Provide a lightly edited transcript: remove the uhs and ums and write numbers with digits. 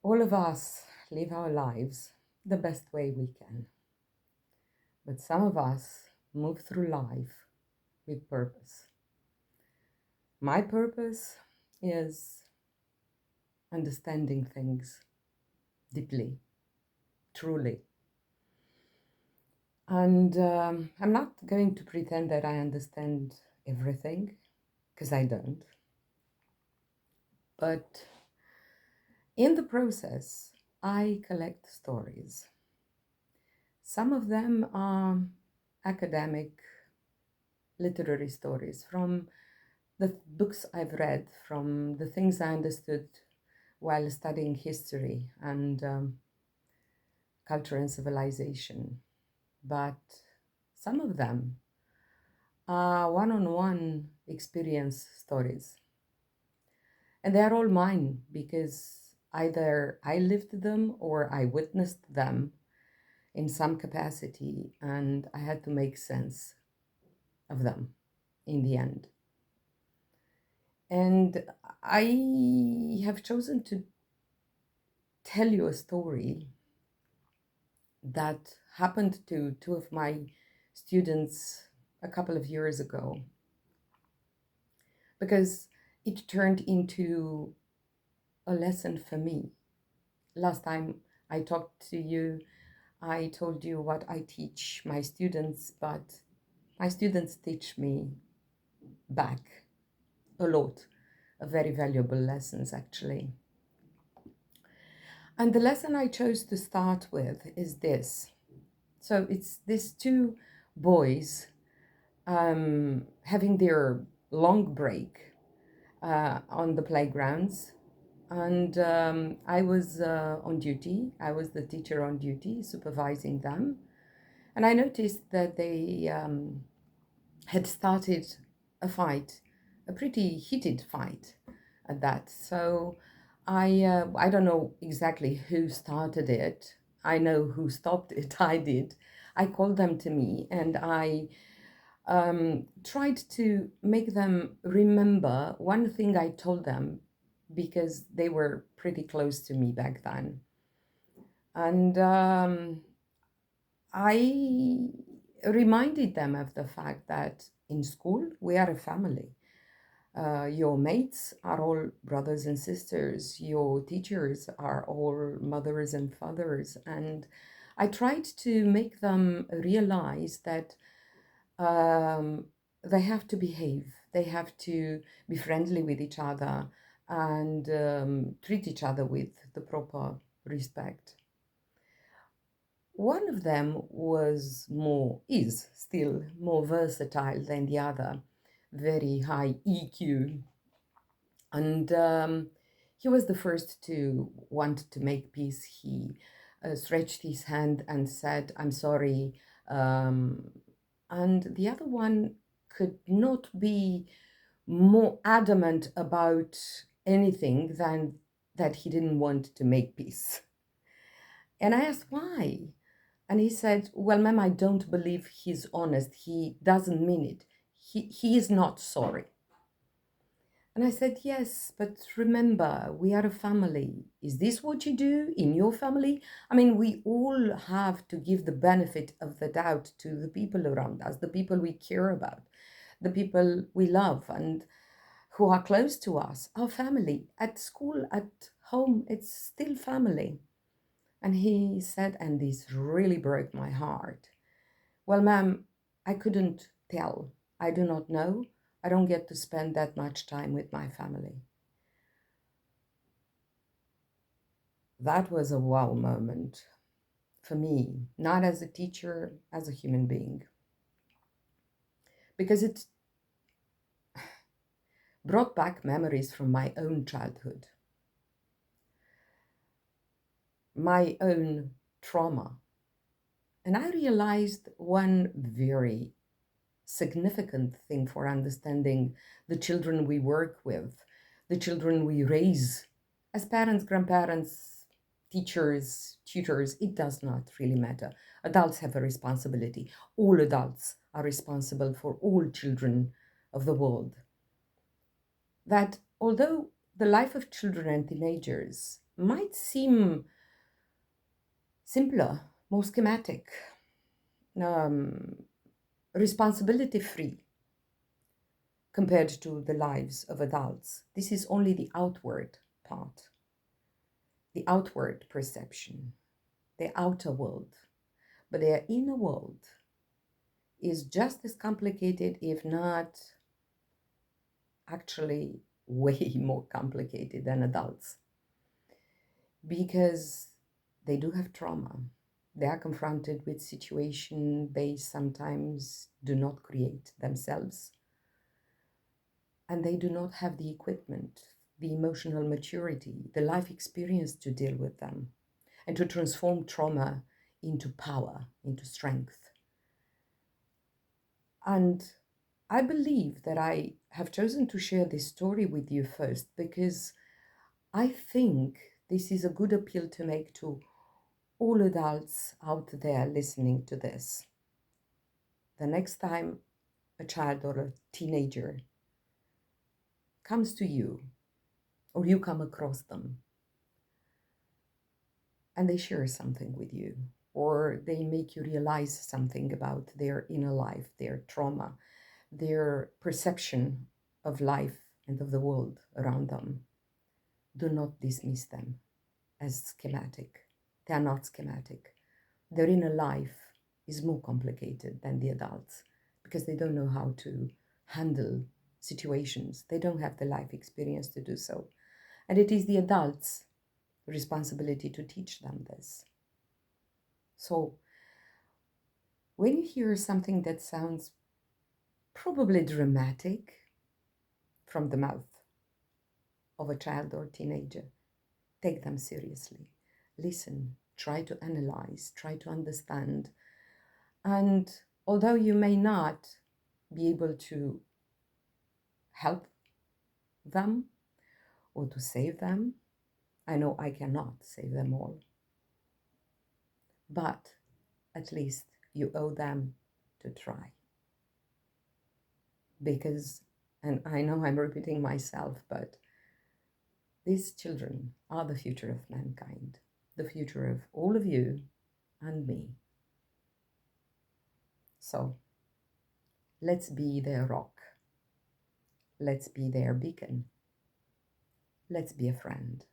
All of us live our lives the best way we can, but some of us move through life with purpose. My purpose is understanding things deeply, truly. And I'm not going to pretend that I understand everything, because I don't. But in the process, I collect stories. Some of them are academic, literary stories from the books I've read, from the things I understood while studying history and culture and civilization. But some of them are one on one experience stories. And they're all mine because either I lived them or I witnessed them in some capacity, and I had to make sense of them in the end. And I have chosen to tell you a story that happened to two of my students a couple of years ago because it turned into a lesson for me. Last time I talked to you, I told you what I teach my students, but my students teach me back a lot of very valuable lessons, actually. And the lesson I chose to start with is this. So it's these two boys having their long break on the playgrounds. And I was on duty. I was the teacher on duty, supervising them. And I noticed that they had started a fight, a pretty heated fight at that. So I don't know exactly who started it. I know who stopped it. I did. I called them to me and I tried to make them remember one thing I told them because they were pretty close to me back then. And I reminded them of the fact that in school we are a family. Your mates are all brothers and sisters. Your teachers are all mothers and fathers. And I tried to make them realize that um, they have to behave, they have to be friendly with each other and treat each other with the proper respect. One of them is still more versatile than the other, very high EQ. And he was the first to want to make peace. He stretched his hand and said, "I'm sorry." Um, and the other one could not be more adamant about anything than that he didn't want to make peace. And I asked why. And he said, "Well, ma'am, I don't believe he's honest. He doesn't mean it. He is not sorry." And I said, "Yes, but remember, we are a family. Is this what you do in your family? I mean, we all have to give the benefit of the doubt to the people around us, the people we care about, the people we love and who are close to us, our family. At school, at home, it's still family." And he said, and this really broke my heart, "Well, ma'am, I couldn't tell. I do not know. I don't get to spend that much time with my family." That was a wow moment for me, not as a teacher, as a human being, because it brought back memories from my own childhood, my own trauma. And I realized one very significant thing for understanding the children we work with, the children we raise as parents, grandparents, teachers, tutors. It does not really matter. Adults have a responsibility. All adults are responsible for all children of the world. That although the life of children and teenagers might seem simpler, more schematic, um, responsibility free compared to the lives of adults. This is only the outward part, the outward perception, the outer world. But their inner world is just as complicated, if not actually way more complicated than adults, because they do have trauma. They are confronted with situations they sometimes do not create themselves, and they do not have the equipment, the emotional maturity, the life experience to deal with them and to transform trauma into power, into strength. And I believe that I have chosen to share this story with you first because I think this is a good appeal to make to all adults out there listening to this. The next time a child or a teenager comes to you, or you come across them, and they share something with you, or they make you realize something about their inner life, their trauma, their perception of life and of the world around them, do not dismiss them as schematic. They are not schematic. Their inner life is more complicated than the adults because they don't know how to handle situations. They don't have the life experience to do so. And it is the adults' responsibility to teach them this. So when you hear something that sounds probably dramatic from the mouth of a child or teenager, take them seriously. Listen, try to analyze, try to understand. And although you may not be able to help them or to save them, I know I cannot save them all, but at least you owe them to try. Because, and I know I'm repeating myself, but these children are the future of mankind, the future of all of you and me. So let's be their rock. Let's be their beacon. Let's be a friend.